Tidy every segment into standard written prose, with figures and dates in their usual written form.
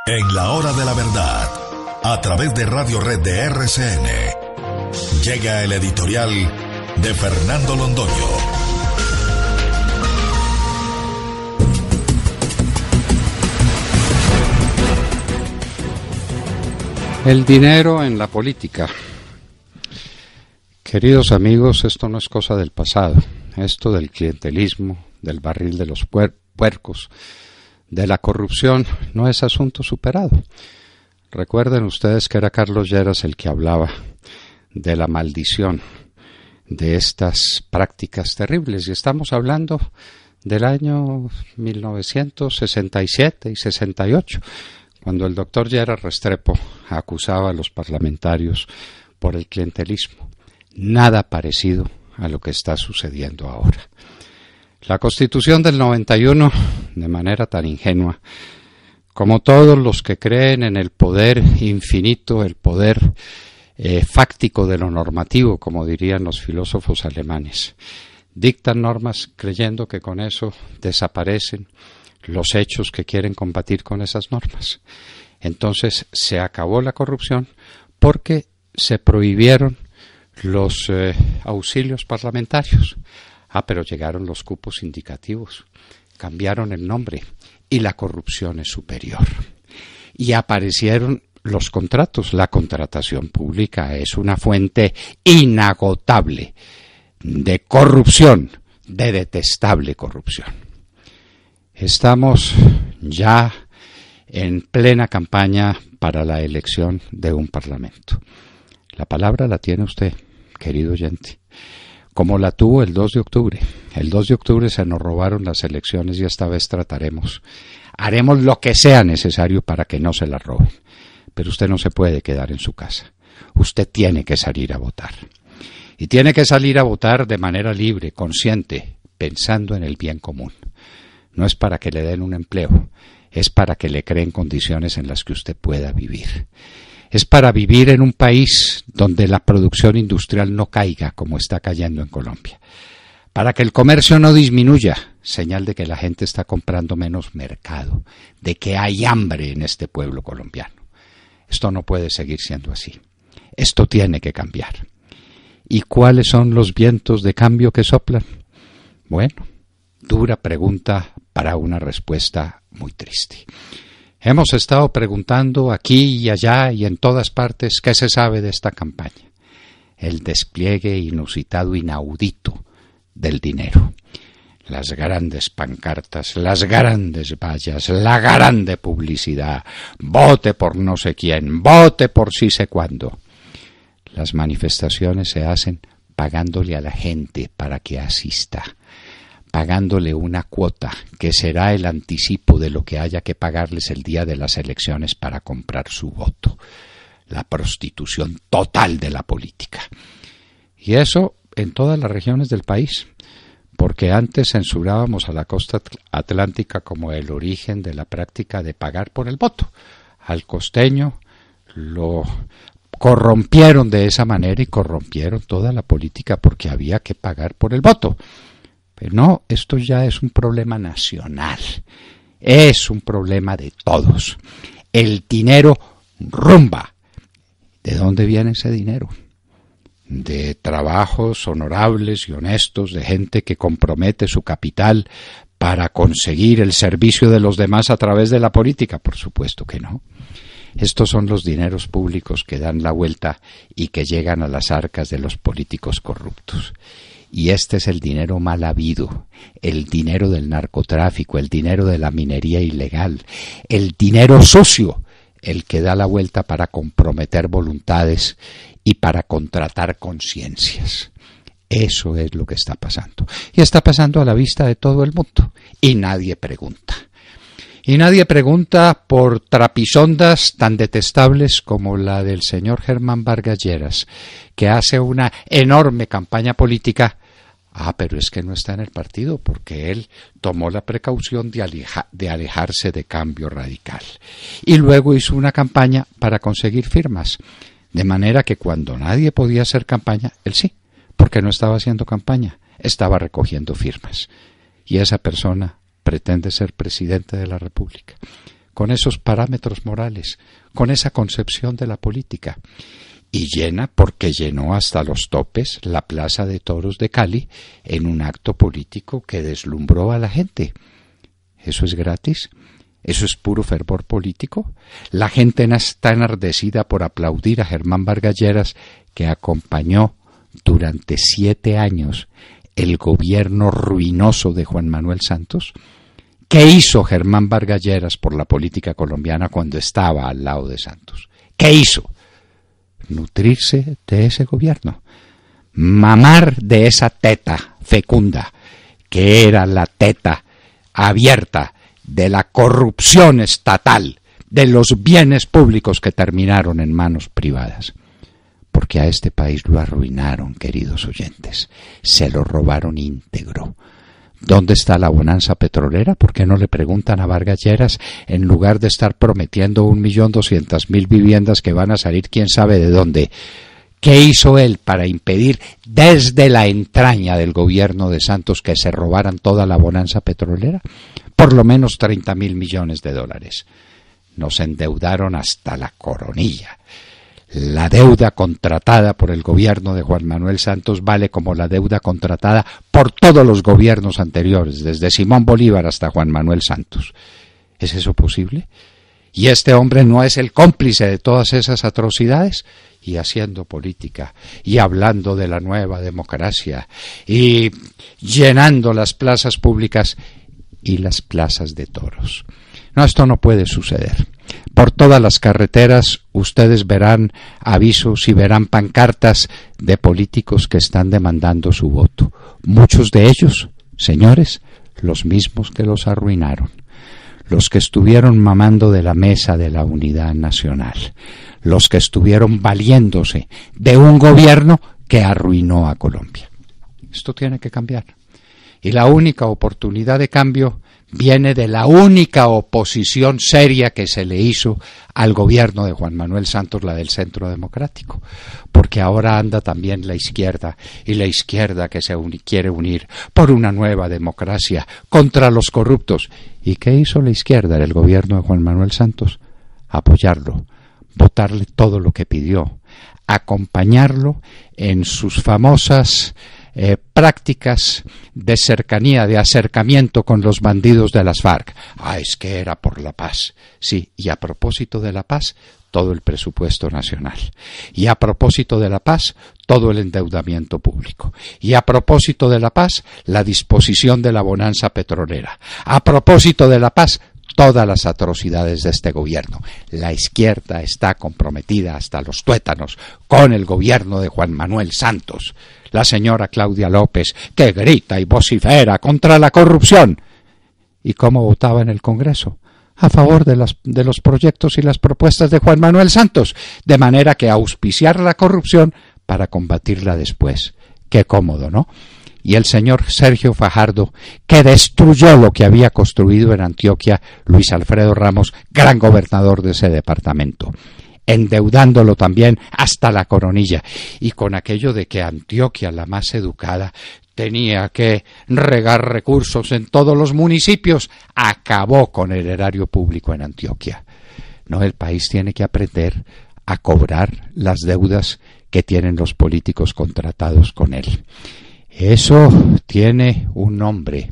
En la hora de la verdad, a través de Radio Red de RCN, llega el editorial de Fernando Londoño. El dinero en la política. Queridos amigos, esto no es cosa del pasado. Esto del clientelismo, del barril de los puercos, de la corrupción, no es asunto superado. Recuerden ustedes que era Carlos Lleras el que hablaba de la maldición de estas prácticas terribles. Y estamos hablando del año 1967 y 68, cuando el doctor Lleras Restrepo acusaba a los parlamentarios por el clientelismo. Nada parecido a lo que está sucediendo ahora. La Constitución del 91, de manera tan ingenua, como todos los que creen en el poder infinito, el poder fáctico de lo normativo, como dirían los filósofos alemanes, dictan normas creyendo que con eso desaparecen los hechos que quieren combatir con esas normas. Entonces se acabó la corrupción porque se prohibieron los auxilios parlamentarios. Pero llegaron los cupos indicativos, cambiaron el nombre y la corrupción es superior. Y aparecieron los contratos. La contratación pública es una fuente inagotable de corrupción, de detestable corrupción. Estamos ya en plena campaña para la elección de un parlamento. La palabra la tiene usted, querido oyente, como la tuvo el 2 de octubre. El 2 de octubre se nos robaron las elecciones y esta vez haremos lo que sea necesario para que no se las roben. Pero usted no se puede quedar en su casa. Usted tiene que salir a votar. Y tiene que salir a votar de manera libre, consciente, pensando en el bien común. No es para que le den un empleo, es para que le creen condiciones en las que usted pueda vivir. Es para vivir en un país donde la producción industrial no caiga como está cayendo en Colombia. Para que el comercio no disminuya, señal de que la gente está comprando menos mercado, de que hay hambre en este pueblo colombiano. Esto no puede seguir siendo así. Esto tiene que cambiar. ¿Y cuáles son los vientos de cambio que soplan? Bueno, dura pregunta para una respuesta muy triste. Hemos estado preguntando aquí y allá y en todas partes qué se sabe de esta campaña. El despliegue inusitado, inaudito del dinero. Las grandes pancartas, las grandes vallas, la grande publicidad. Vote por no sé quién, vote por sí sé cuándo. Las manifestaciones se hacen pagándole a la gente para que asista, pagándole una cuota que será el anticipo de lo que haya que pagarles el día de las elecciones para comprar su voto. La prostitución total de la política. Y eso en todas las regiones del país, porque antes censurábamos a la costa atlántica como el origen de la práctica de pagar por el voto. Al costeño lo corrompieron de esa manera y corrompieron toda la política porque había que pagar por el voto. No, esto ya es un problema nacional, es un problema de todos. El dinero rumba. ¿De dónde viene ese dinero? De trabajos honorables y honestos, de gente que compromete su capital para conseguir el servicio de los demás a través de la política. Por supuesto que no. Estos son los dineros públicos que dan la vuelta y que llegan a las arcas de los políticos corruptos. Y este es el dinero mal habido, el dinero del narcotráfico, el dinero de la minería ilegal, el dinero sucio, el que da la vuelta para comprometer voluntades y para contratar conciencias. Eso es lo que está pasando. Y está pasando a la vista de todo el mundo. Y nadie pregunta. Y nadie pregunta por trapisondas tan detestables como la del señor Germán Vargas Lleras, que hace una enorme campaña política. Pero es que no está en el partido, porque él tomó la precaución de alejarse de Cambio Radical. Y luego hizo una campaña para conseguir firmas, de manera que cuando nadie podía hacer campaña, él sí, porque no estaba haciendo campaña, estaba recogiendo firmas. Y esa persona pretende ser presidente de la República. con esos parámetros morales, con esa concepción de la política. Y llena, porque llenó hasta los topes, la Plaza de Toros de Cali en un acto político que deslumbró a la gente. ¿Eso es gratis? ¿Eso es puro fervor político? La gente está enardecida por aplaudir a Germán Vargas Lleras, que acompañó durante 7 años el gobierno ruinoso de Juan Manuel Santos. ¿Qué hizo Germán Vargas Lleras por la política colombiana cuando estaba al lado de Santos? ¿Qué hizo? Nutrirse de ese gobierno, mamar de esa teta fecunda, que era la teta abierta de la corrupción estatal, de los bienes públicos que terminaron en manos privadas. Porque a este país lo arruinaron, queridos oyentes, se lo robaron íntegro. ¿Dónde está la bonanza petrolera? ¿Por qué no le preguntan a Vargas Lleras, en lugar de estar prometiendo 1.200.000 viviendas que van a salir quién sabe de dónde? ¿Qué hizo él para impedir desde la entraña del gobierno de Santos que se robaran toda la bonanza petrolera? Por lo menos 30.000 millones de dólares. Nos endeudaron hasta la coronilla. La deuda contratada por el gobierno de Juan Manuel Santos vale como la deuda contratada por todos los gobiernos anteriores, desde Simón Bolívar hasta Juan Manuel Santos. ¿Es eso posible? ¿Y este hombre no es el cómplice de todas esas atrocidades? Y haciendo política, y hablando de la nueva democracia, y llenando las plazas públicas y las plazas de toros. No, esto no puede suceder. Por todas las carreteras ustedes verán avisos y verán pancartas de políticos que están demandando su voto. Muchos de ellos, señores, los mismos que los arruinaron. Los que estuvieron mamando de la mesa de la unidad nacional. Los que estuvieron valiéndose de un gobierno que arruinó a Colombia. Esto tiene que cambiar. Y la única oportunidad de cambio viene de la única oposición seria que se le hizo al gobierno de Juan Manuel Santos, la del Centro Democrático, porque ahora anda también la izquierda, y la izquierda que se quiere unir por una nueva democracia contra los corruptos. ¿Y qué hizo la izquierda del gobierno de Juan Manuel Santos? Apoyarlo, votarle todo lo que pidió, acompañarlo en sus famosas prácticas de cercanía, de acercamiento con los bandidos de las FARC. Es que era por la paz. Sí, y a propósito de la paz, todo el presupuesto nacional. Y a propósito de la paz, todo el endeudamiento público. Y a propósito de la paz, la disposición de la bonanza petrolera. A propósito de la paz, todas las atrocidades de este gobierno. La izquierda está comprometida hasta los tuétanos con el gobierno de Juan Manuel Santos. La señora Claudia López, que grita y vocifera contra la corrupción. ¿Y cómo votaba en el Congreso? A favor de los proyectos y las propuestas de Juan Manuel Santos, de manera que auspiciar la corrupción para combatirla después. Qué cómodo, ¿no? Y el señor Sergio Fajardo, que destruyó lo que había construido en Antioquia Luis Alfredo Ramos, gran gobernador de ese departamento, endeudándolo también hasta la coronilla, y con aquello de que Antioquia, la más educada, tenía que regar recursos en todos los municipios, acabó con el erario público en Antioquia. No, el país tiene que aprender a cobrar las deudas que tienen los políticos contratados con él. Eso tiene un nombre.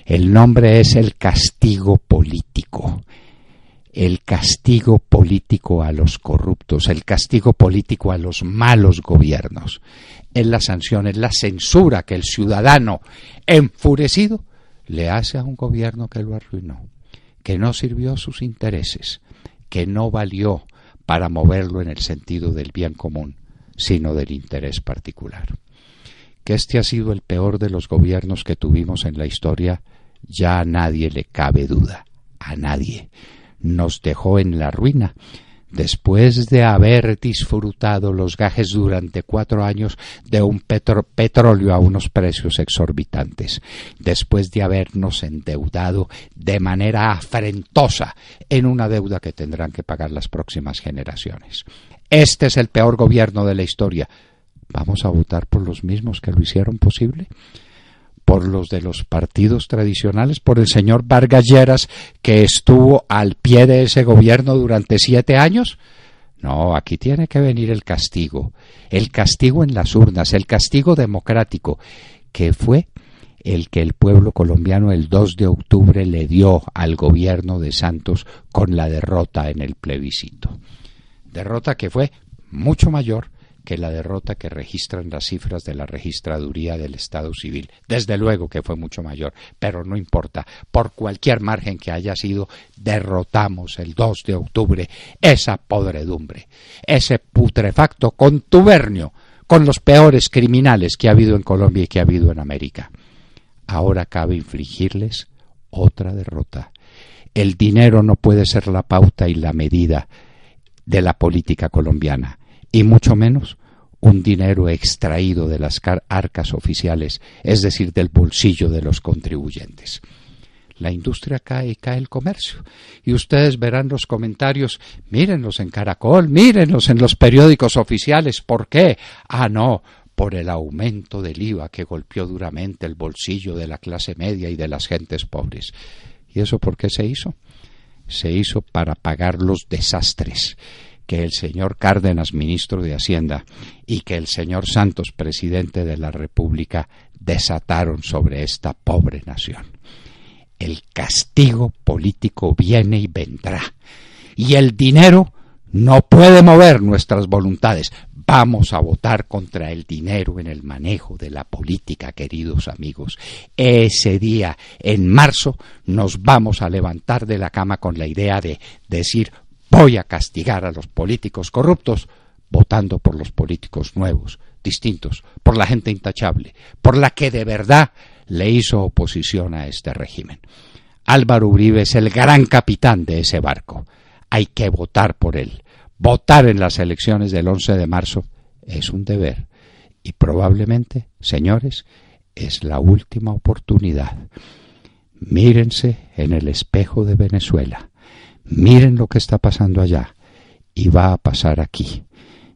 El nombre es el castigo político. El castigo político a los corruptos, el castigo político a los malos gobiernos. Es la sanción, es la censura que el ciudadano enfurecido le hace a un gobierno que lo arruinó, que no sirvió a sus intereses, que no valió para moverlo en el sentido del bien común, sino del interés particular. Que este ha sido el peor de los gobiernos que tuvimos en la historia, ya a nadie le cabe duda, a nadie. Nos dejó en la ruina, después de haber disfrutado los gajes durante 4 años de un petróleo a unos precios exorbitantes, después de habernos endeudado de manera afrentosa en una deuda que tendrán que pagar las próximas generaciones. Este es el peor gobierno de la historia. ¿Vamos a votar por los mismos que lo hicieron posible? por los de los partidos tradicionales, por el señor Vargas Lleras, que estuvo al pie de ese gobierno durante 7 años. No, aquí tiene que venir el castigo en las urnas, el castigo democrático, que fue el que el pueblo colombiano el 2 de octubre le dio al gobierno de Santos con la derrota en el plebiscito. Derrota que fue mucho mayor que la derrota que registran las cifras de la registraduría del Estado Civil. Desde luego que fue mucho mayor, pero no importa. Por cualquier margen que haya sido, derrotamos el 2 de octubre esa podredumbre, ese putrefacto contubernio con los peores criminales que ha habido en Colombia y que ha habido en América. Ahora cabe infligirles otra derrota. El dinero no puede ser la pauta y la medida de la política colombiana, y mucho menos un dinero extraído de las arcas oficiales, es decir, del bolsillo de los contribuyentes. La industria cae y cae el comercio. Y ustedes verán los comentarios, mírenlos en Caracol, mírenlos en los periódicos oficiales. ¿Por qué? No, por el aumento del IVA que golpeó duramente el bolsillo de la clase media y de las gentes pobres. ¿Y eso por qué se hizo? Se hizo para pagar los desastres que el señor Cárdenas, ministro de Hacienda, y que el señor Santos, presidente de la República, desataron sobre esta pobre nación. El castigo político viene y vendrá, y el dinero no puede mover nuestras voluntades. Vamos a votar contra el dinero en el manejo de la política, queridos amigos. Ese día, en marzo, nos vamos a levantar de la cama con la idea de decir: voy a castigar a los políticos corruptos, votando por los políticos nuevos, distintos, por la gente intachable, por la que de verdad le hizo oposición a este régimen. Álvaro Uribe es el gran capitán de ese barco. Hay que votar por él. Votar en las elecciones del 11 de marzo es un deber. Y probablemente, señores, es la última oportunidad. Mírense en el espejo de Venezuela. Miren lo que está pasando allá y va a pasar aquí.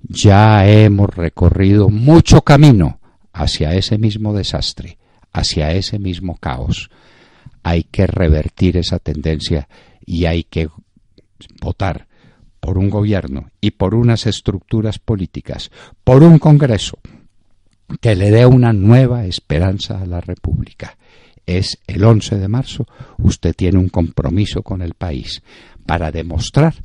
Ya hemos recorrido mucho camino hacia ese mismo desastre, hacia ese mismo caos. Hay que revertir esa tendencia y hay que votar por un gobierno y por unas estructuras políticas, por un Congreso que le dé una nueva esperanza a la República. Es el 11 de marzo, usted tiene un compromiso con el país para demostrar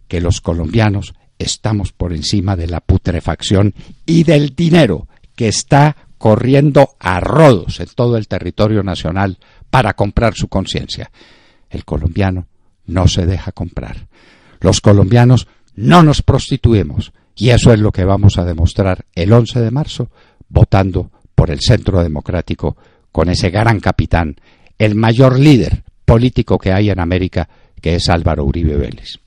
que los colombianos estamos por encima de la putrefacción y del dinero que está corriendo a rodos en todo el territorio nacional para comprar su conciencia. El colombiano no se deja comprar. Los colombianos no nos prostituimos, y eso es lo que vamos a demostrar el 11 de marzo votando por el Centro Democrático con ese gran capitán, el mayor líder político que hay en América, que es Álvaro Uribe Vélez.